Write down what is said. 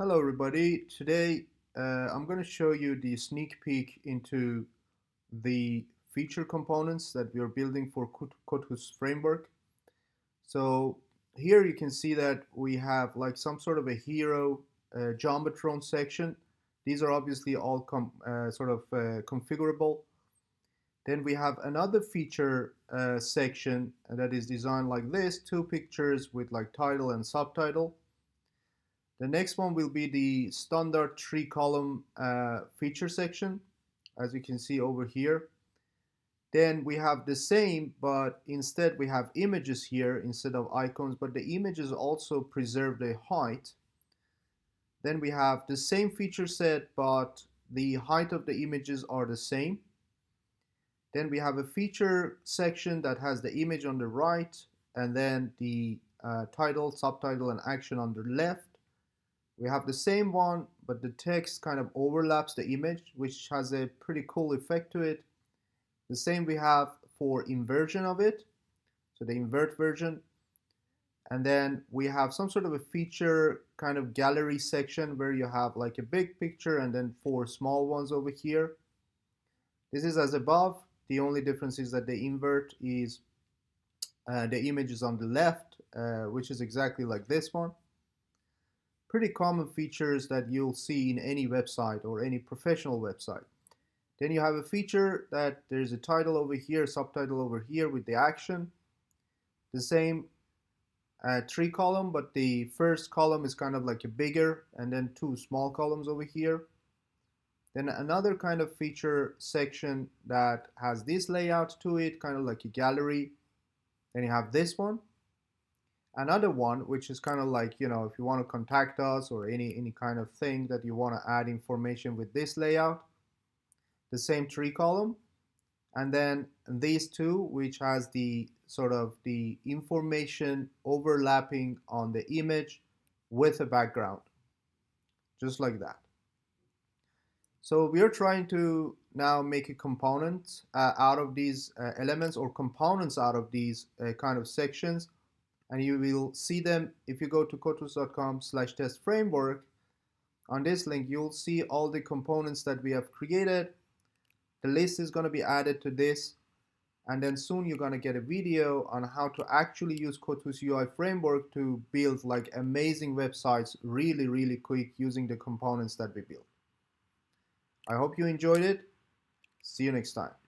Hello everybody. Today I'm going to show you the sneak peek into the feature components that we are building for Kodhus Framework. So here you can see that we have like some sort of a hero Jumbotron section. These are obviously all configurable. Then we have another feature section that is designed like this, two pictures with like title and subtitle. The next one will be the standard three column feature section, as you can see over here. Then we have the same, but instead we have images here instead of icons, but the images also preserve the height. Then we have the same feature set, but the height of the images are the same. Then we have a feature section that has the image on the right, and then the title, subtitle, and action on the left. We have the same one, but the text kind of overlaps the image, which has a pretty cool effect to it. The same we have for inversion of it, so the invert version. And then we have some sort of a feature kind of gallery section where you have like a big picture and then four small ones over here. This is as above. The only difference is that the invert is the image is on the left, which is exactly like this one. Pretty common features that you'll see in any website or any professional website. Then you have a feature that there's a title over here, subtitle over here with the action. The same three column, but the first column is kind of like a bigger and then two small columns over here. Then another kind of feature section that has this layout to it, kind of like a gallery. Then you have this one. Another one, which is kind of like, if you want to contact us or any kind of thing that you want to add information with this layout, the same three column. And then these two, which has the sort of the information overlapping on the image with a background, just like that. So we are trying to now make a component out of these elements, or components out of these kind of sections. And you will see them if you go to kodhus.com/testframework. On this link, you'll see all the components that we have created. The list is going to be added to this, and then soon you're going to get a video on how to actually use Kodhus UI framework to build like amazing websites really quick using the components that we built. I hope you enjoyed it. See you next time.